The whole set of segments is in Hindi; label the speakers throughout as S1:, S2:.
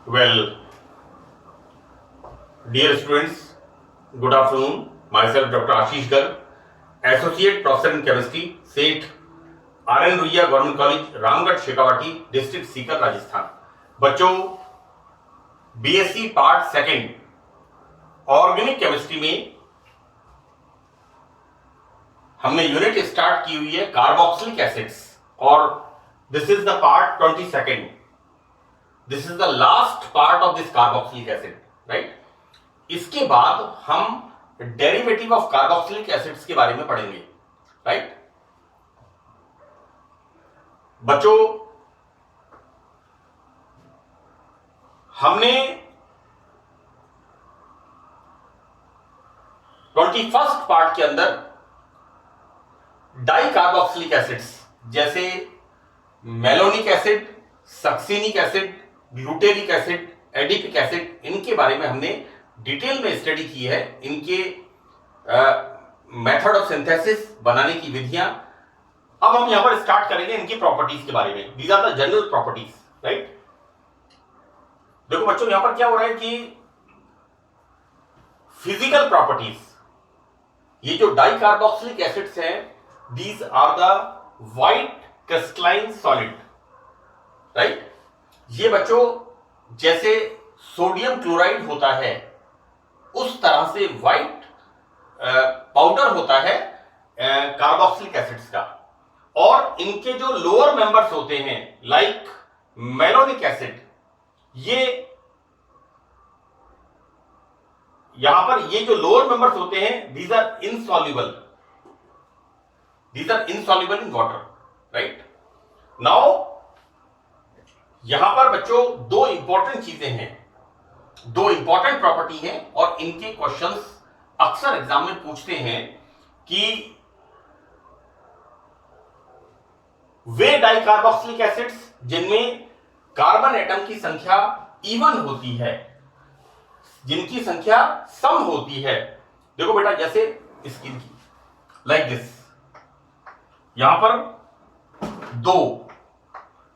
S1: Well, dear students, good afternoon. Myself, Dr. Ashish Garg, Associate Professor in Chemistry, SET, RN Ruia government college, Ramgarh, Shekhawati, district Sikar, Rajasthan. बच्चों, BSc part second organic chemistry में हमने यूनिट स्टार्ट की हुई है कार्बोक्सिलिक एसिड्स और this is the part 22nd। This is the last part of this carboxylic acid, right. इसके बाद हम डेरिवेटिव ऑफ कार्बोक्सिलिक एसिड्स के बारे में पढ़ेंगे, राइट। बच्चों, हमने 21st पार्ट के अंदर डाई कार्बोक्सिलिक एसिड्स जैसे malonic acid, succinic acid, glutaric acid, adipic acid, इनके बारे में हमने डिटेल में स्टडी की है। इनके मेथड ऑफ सिंथेसिस, बनाने की विधियां। अब हम यहां पर स्टार्ट करेंगे इनकी प्रॉपर्टीज के बारे में। These are the general properties, right. देखो बच्चों, यहां पर क्या हो रहा है कि फिजिकल प्रॉपर्टीज, ये जो डाई कार्बोक्सिलिक एसिड्स हैं, these are the white crystalline solid, right. ये बच्चों जैसे सोडियम क्लोराइड होता है उस तरह से व्हाइट पाउडर होता है कार्बोक्सिलिक एसिड्स का। और इनके जो लोअर मेंबर्स होते हैं लाइक मेलोनिक एसिड, ये यहां पर ये जो लोअर मेंबर्स होते हैं, these are insoluble in water, right. Now यहां पर बच्चों दो इंपॉर्टेंट चीजें हैं, दो इंपॉर्टेंट प्रॉपर्टी हैं और इनके क्वेश्चंस अक्सर एग्जाम में पूछते हैं कि वे डाइकार्बोक्सिलिक एसिड्स जिनमें कार्बन एटम की संख्या इवन होती है, जिनकी संख्या सम होती है। देखो बेटा, जैसे इसकी लाइक दिस, यहां पर 2,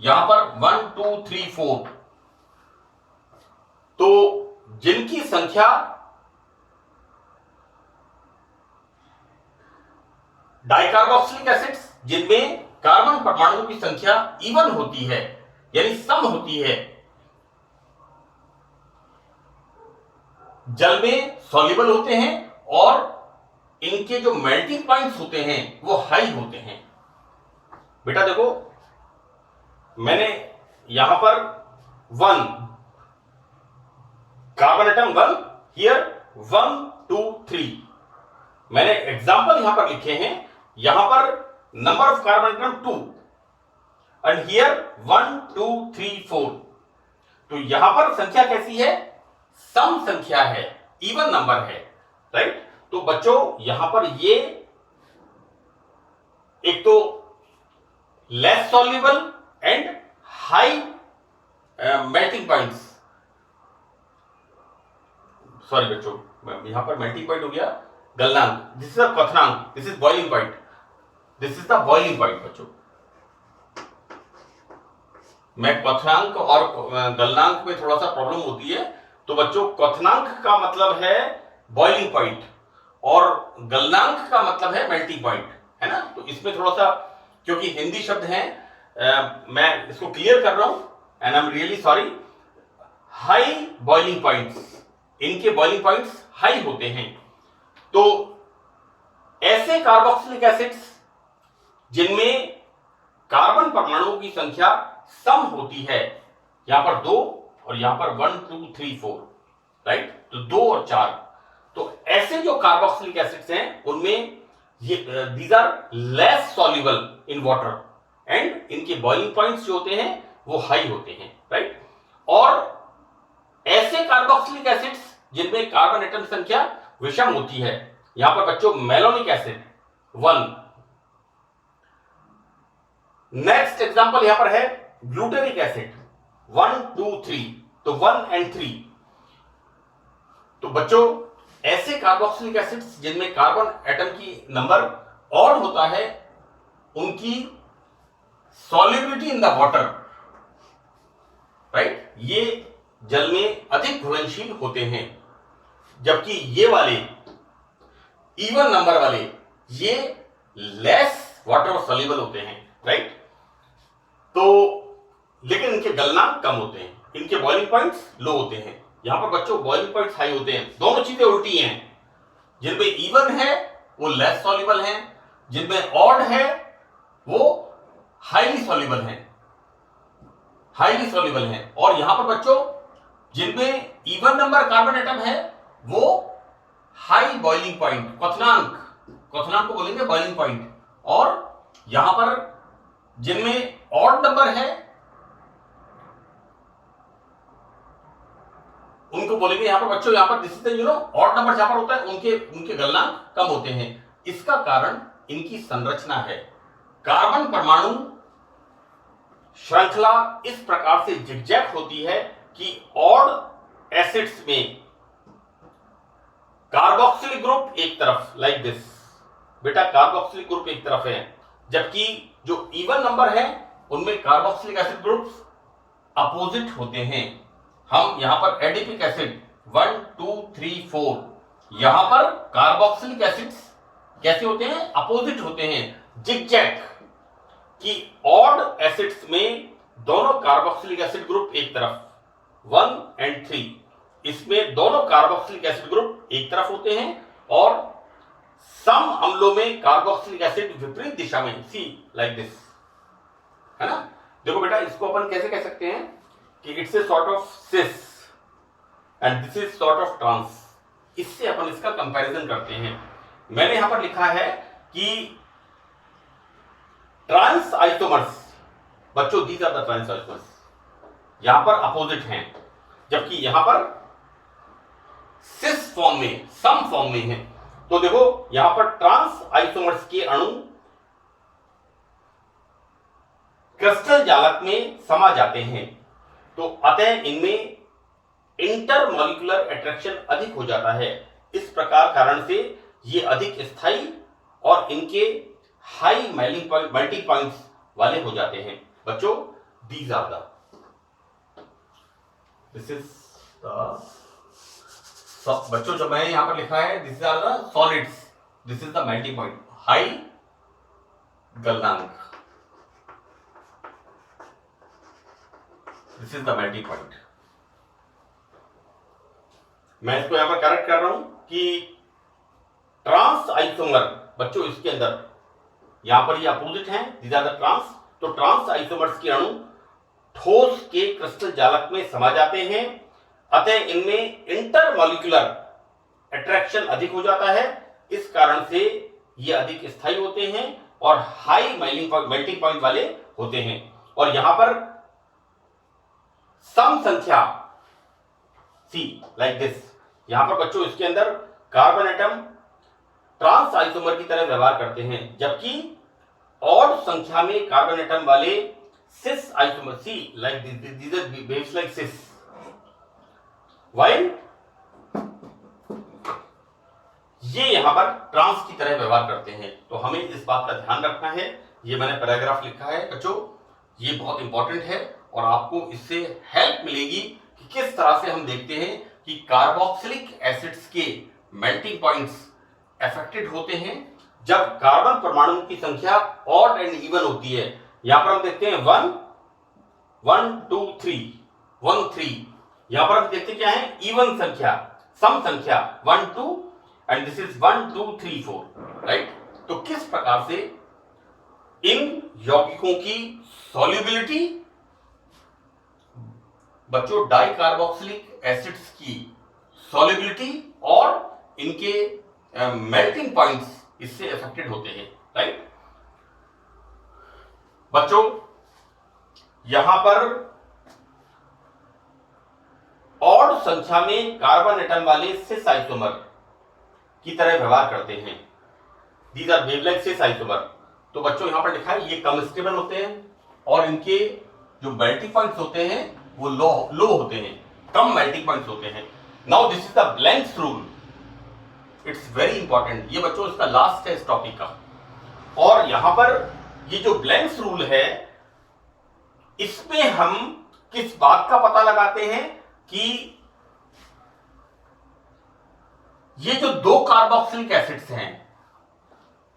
S1: यहां पर 1 2 3 4, तो जिनकी संख्या डाइकार्बोक्सिलिक एसिड्स जिनमें कार्बन परमाणुओं की संख्या इवन होती है यानी सम होती है, जल में सॉल्युबल होते हैं और इनके जो मेल्टिंग पॉइंट्स होते हैं वो हाई होते हैं। बेटा देखो, मैंने यहां पर 1 कार्बन एटम 1, हियर 1 2 3, मैंने एग्जांपल यहां पर लिखे हैं। यहां पर number of carbon atom 2 and here 1 2 3 4, तो यहां पर संख्या कैसी है? सम संख्या है, इवन नंबर है, राइट। तो बच्चों यहां पर ये एक तो less soluble and high melting points, sorry बच्चों, यहां पर मेल्टिंग पॉइंट हो गया गलनांक, दिस इज द क्वथनांक, this is boiling point, this is the boiling point. बच्चों मैं क्वथनांक और गलनांक में थोड़ा सा प्रॉब्लम होती है, तो बच्चों क्वथनांक का मतलब है बॉइलिंग पॉइंट और गलनांक का मतलब है मेल्टिंग पॉइंट, है ना। तो इसमें थोड़ा सा, क्योंकि हिंदी शब्द हैं, मैं इसको क्लियर कर रहा हूं and I am really sorry. High boiling points, इनके बॉइलिंग पॉइंट्स हाई होते हैं। तो ऐसे कार्बोक्सिलिक एसिड्स जिनमें कार्बन परमाणुओं की संख्या सम होती है, यहां पर 2 और यहां पर 1 2 3 4, राइट, तो 2 और 4, तो ऐसे जो कार्बोक्सिलिक एसिड्स हैं उनमें ये these are less soluble in water and इनके बॉइलिंग पॉइंट्स जो होते हैं वो हाई होते हैं, राइट। और ऐसे कार्बोक्सिलिक एसिड्स जिनमें कार्बन एटम संख्या विषम होती है, यहां पर बच्चों मेलोनिक एसिड 1। नेक्स्ट एग्जांपल यहां पर है ग्लूटेरिक एसिड 1 2 3, तो 1 एंड 3। तो बच्चों ऐसे कार्बोक्सिलिक एसिड्स जिनमें कार्बन एटम की नंबर ऑड होता है, उनकी solubility in the water, right, ये जल में अधिक घुलनशील होते हैं, जबकि ये वाले इवन नंबर वाले ये लेस वाटर सॉल्युबल होते हैं, राइट। तो लेकिन इनके गलनांक कम होते हैं, इनके बॉइलिंग पॉइंट्स लो होते हैं। यहां पर बच्चों बॉइलिंग पॉइंट्स हाई होते हैं। दोनों चीजें उल्टी हैं, जिनमें इवन है वो लेस सॉल्युबल है, जिनमें ऑड है वो हाईली सॉल्युबल है, हाईली सॉल्युबल है। और यहां पर बच्चों जिनमें इवन नंबर कार्बन एटम है वो हाई बॉइलिंग पॉइंट, क्वथनांक, क्वथनांक को बोलेंगे बॉइलिंग पॉइंट। और यहां पर जिनमें ऑड नंबर है उनको बोलेंगे यहां पर बच्चों, यहां पर दिस इज ऑड नंबर जहां पर होता है उनके गलनांक कम होते हैं। इसका कारण इनकी संरचना है। कार्बन परमाणु श्रृंखला इस प्रकार से जिगजैग होती है कि ऑड एसिड्स में कार्बोक्सिलिक ग्रुप एक तरफ, लाइक दिस, बेटा कार्बोक्सिलिक ग्रुप एक तरफ है, जबकि जो इवन नंबर है उनमें कार्बोक्सिलिक एसिड ग्रुप्स अपोजिट होते हैं। हम यहां पर एडिपिक एसिड 1 2 3 4, यहां पर कार्बोक्सिलिक एसिड्स कैसे होते हैं, अपोजिट होते हैं, जिगजैग, कि ऑड एसिड्स में दोनों कार्बोक्सिलिक एसिड ग्रुप एक तरफ 1 और 3, इसमें दोनों कार्बोक्सिलिक एसिड ग्रुप एक तरफ होते हैं, और सम अम्लों में कार्बोक्सिलिक एसिड विपरीत दिशा में, सी लाइक दिस, है ना। देखो बेटा इसको अपन कैसे कह सकते हैं कि it's a sort of cis and this is sort of trans. इससे अपन इसका कंपैरिजन करते हैं। मैंने यहां पर लिखा है कि ट्रांस आइसोमर्स, बच्चों these are the trans isomers, यहां पर अपोजिट हैं, जबकि यहां पर सिस फॉर्म में, सम फॉर्म में है। तो देखो यहां पर ट्रांस आइसोमर्स के अणु क्रिस्टल जालक में समा जाते हैं, तो अतः इनमें इंटरमॉलिक्यूलर अट्रैक्शन अधिक हो जाता है। इस प्रकार कारण से ये अधिक स्थायी और इनके हाई मेल्टिंग पॉइंट्स वाले हो जाते हैं। बच्चों these are the, this is the, बच्चों जो मैंने यहां पर लिखा है this are the solids, this is the melting point, high गलनांक, this is the melting point. मैं इसको यहां पर करेक्ट कर रहा हूं कि ट्रांस आइसोमर, बच्चों इसके अंदर यहां पर ये अपोजिट हैं, दीज आर द ट्रांस। तो ट्रांस आइसोमर्स के अणु ठोस के क्रिस्टल जालक में समा जाते हैं, अतः इनमें इंटरमॉलिक्यूलर अट्रैक्शन अधिक हो जाता है। इस कारण से ये अधिक स्थायी होते हैं और हाई मेल्टिंग पॉइंट वाले होते हैं। और यहां पर सम संख्या, सी लाइक दिस, यहां पर बच्चों इसके अंदर कार्बन एटम ट्रांस आइसोमर की तरह व्यवहार करते हैं, जबकि ऑड संख्या में कार्बन एटम वाले cis isomer, see like this are based like cis, while ये यहां पर ट्रांस की तरह व्यवहार करते हैं। तो हमें इस बात का ध्यान रखना है। ये मैंने पैराग्राफ लिखा है बच्चों, ये बहुत इंपॉर्टेंट है और आपको इससे हेल्प मिलेगी कि किस तरह से हम देखते हैं कि कार्बोक्सिलिक एसिड्स के मेल्टिंग पॉइंट्स अफेक्टेड होते हैं जब कार्बन परमाणु की संख्या ऑड एंड इवन होती है। यहां पर हम देखते हैं 1 1 2 3 1 3, यहां पर हम देखते क्या है, इवन संख्या, सम संख्या 1 2 एंड दिस इज 1 2 3 4, राइट। तो किस प्रकार से इन यौगिकों की सॉल्युबिलिटी, बच्चों डाइकार्बोक्सिलिक एसिड्स की सॉल्युबिलिटी और इनके मेल्टिंग पॉइंट्स इससे अफेक्टेड होते हैं, राइट। बच्चों यहां पर ऑड संख्या में कार्बन एटम वाले सिस आइसोमर की तरह व्यवहार करते हैं, these are based like cis isomer. तो बच्चों यहां पर लिखा है ये कम स्टेबल होते हैं और इनके जो मेल्टिंग पॉइंट्स होते हैं वो लो होते हैं, कम मेल्टिंग पॉइंट्स होते हैं। Now this is the blanks rule, it's very important. ये बच्चों इसका लास्ट है इस टॉपिक का। और यहां पर ये जो ब्लैंक्स रूल है इसमें हम किस बात का पता लगाते हैं, कि ये जो दो कार्बोक्सिलिक एसिड्स हैं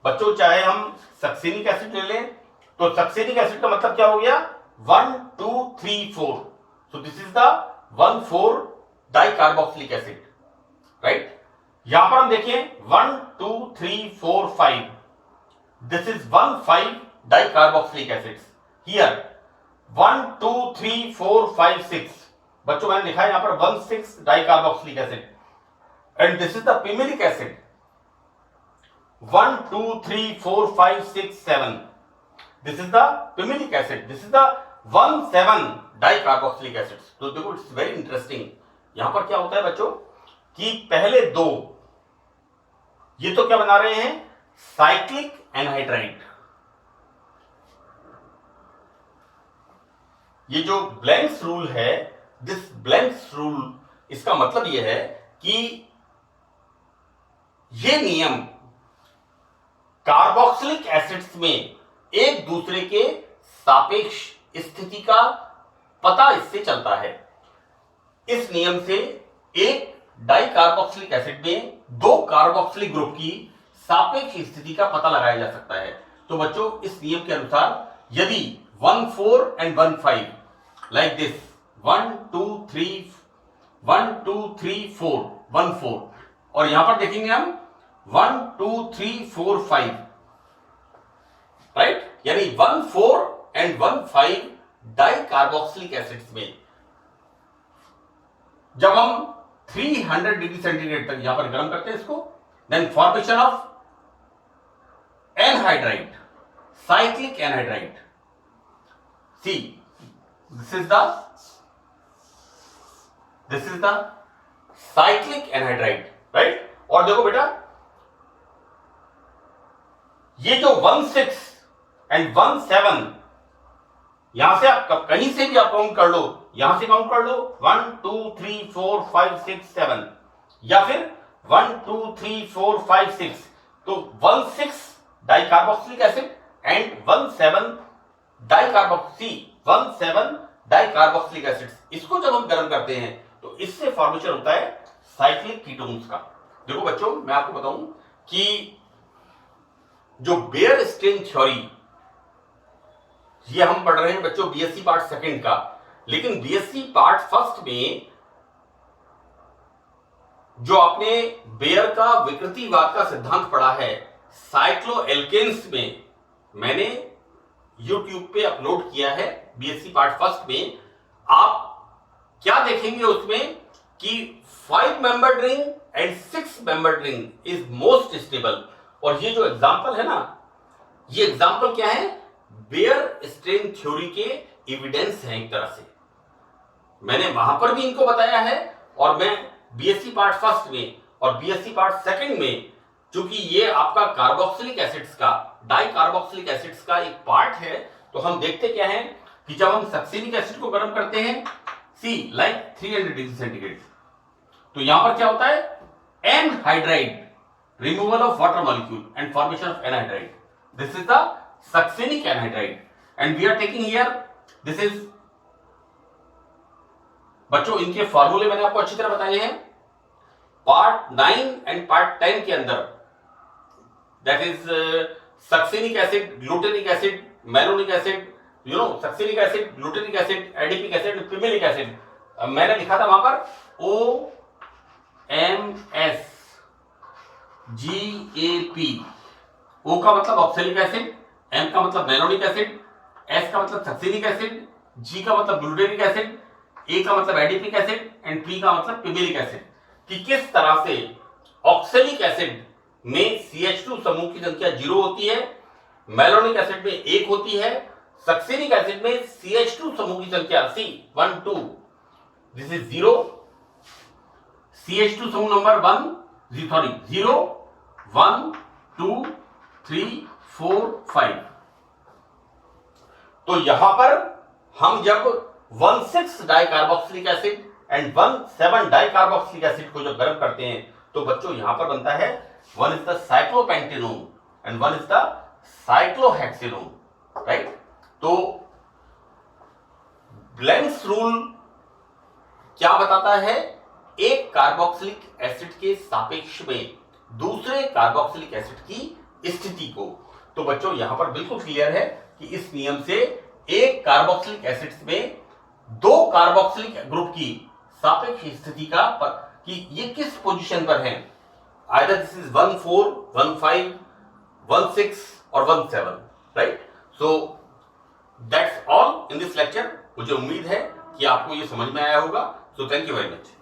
S1: बच्चों, चाहे हम सक्सेनिक एसिड ले लें तो सक्सेनिक एसिड का मतलब क्या हो गया 1 2 3 4, so this is the 1,4 dicarboxylic acid, right. यहां पर हम देखें 1 2 3 4 5, this is 1,5 dicarboxylic acids. Here 1 2 3 4 5 6, बच्चों मैंने लिखा है यहां पर 1,6 dicarboxylic acid, and this is the pimelic acid 1 2 3 4 5 6 7, this is the pimelic acid, this is the 1,7 dicarboxylic acids. तो देखो इट्स वेरी इंटरेस्टिंग, यहां पर क्या होता है बच्चों कि पहले दो ये तो क्या बना रहे हैं साइक्लिक एनहाइड्राइड, ये जो ब्लैंक्स रूल है, दिस ब्लैंक्स रूल इसका मतलब यह है कि ये नियम कार्बोक्सिलिक एसिड्स में एक दूसरे के सापेक्ष स्थिति का पता इससे चलता है। इस नियम से एक डाइकार्बोक्सिलिक एसिड में दो कार्बोक्सिलिक ग्रुप की सापेक्ष स्थिति का पता लगाया जा सकता है। तो बच्चों इस नियम के अनुसार यदि 1 4 and 1 5 लाइक दिस 1 2 3 1 2 3 4 1 4, और यहां पर देखेंगे हम 1 2 3 4 5, राइट, यानी 1 4 and 1 5 डाइकार्बोक्सिलिक एसिड्स में जब हम 300 डिग्री सेंटीग्रेड तक यहां पर गर्म करते हैं इसको, then formation of anhydride, cyclic anhydride, see this is the cyclic anhydride, right. और देखो बेटा ये जो 1,6 and 1,7, यहां से आप कहीं से भी आप काउंट कर लो, यहां से काउंट कर लो 1 2 3 4 5 6 7, या फिर 1 2 3 4 5 6, तो 1,6 dicarboxylic acid and 1,7 dicarboxylic acid, इसको जब हम गर्म करते हैं तो इससे फॉर्मेशन होता है साइक्लिक कीटोन्स का। देखो बच्चों मैं आपको बताऊं कि जो बेयर स्ट्रेन थ्योरी, ये हम पढ़ रहे हैं बच्चों बीएससी पार्ट सेकंड का, लेकिन बीएससी पार्ट फर्स्ट में जो आपने बेयर का विकृतिवाद का सिद्धांत पढ़ा है साइक्लोएल्केन्स में, मैंने यूट्यूब पे अपलोड किया है बीएससी पार्ट फर्स्ट में। आप क्या देखेंगे उसमें कि 5 membered ring and 6 membered ring is most stable, और ये जो एग्जांपल है ना, ये एग्जांपल क्या है बेयर स्ट्रेन थ्योरी के एविडेंस हैं एक तरह से। मैंने वहां पर भी इनको बताया है, और मैं बीएससी पार्ट फर्स्ट में और बीएससी पार्ट सेकंड में, चूंकि ये आपका कार्बोक्सिलिक एसिड्स का, डाइकार्बोक्सिलिक एसिड्स का एक पार्ट है, तो हम देखते क्या है कि जब हम सक्सेनिक एसिड को गर्म करते हैं सी लाइक 300 डिग्री सेंटीग्रेड, तो यहां पर क्या होता है anhydride, removal of water molecule and formation of anhydride, this is the succinic anhydride, and we are taking here this is, बच्चों इनके फॉर्मूले मैंने आपको अच्छी तरह बताए हैं पार्ट 9 एंड पार्ट 10 के अंदर, that is succinic acid, glutaric acid, malonic acid, you know succinic acid, glutaric acid, adipic acid, pimelic acid, मैंने लिखा था वहां पर OMS GAP, O का मतलब ऑक्सैलिक एसिड, M का मतलब मैलोनिक एसिड, S का मतलब सक्सेनिक एसिड, G का मतलब ग्लूटेनिक एसिड, A का मतलब एडिपिक एसिड एंड P का मतलब पिमेलिक एसिड, कि किस तरह से ऑक्सैलिक एसिड में CH2 समूह की संख्या 0 होती है, मैलोनिक एसिड में 1 होती है, सक्सेनिक एसिड में CH2 समूह की संख्या C1 2, दिस इज 0, CH2 समूह नंबर 0 1 2 3 4 5। तो यहां पर हम जब 1,6 dicarboxylic acid and 1,7 dicarboxylic acid को जब गर्म करते हैं तो बच्चों यहां पर बनता है 1 is the cyclopentanone and 1 is the cyclohexanone, right. तो ब्लैंक्स रूल क्या बताता है एक कार्बोक्सिलिक एसिड के सापेक्ष में दूसरे कार्बोक्सिलिक एसिड की स्थिति को। तो बच्चों यहां पर बिल्कुल क्लियर है कि इस नियम से एक कार्बोक्सिलिक एसिड में दो कार्बोक्सिलिक ग्रुप की सापेक्ष स्थिति का कि ये किस पोजीशन पर हैं, आइदर दिस इज 1,4, 1,5, 1,6 और 1,7, right. So that's all in this lecture. मुझे उम्मीद है कि आपको ये समझ में आया होगा। So thank you very much.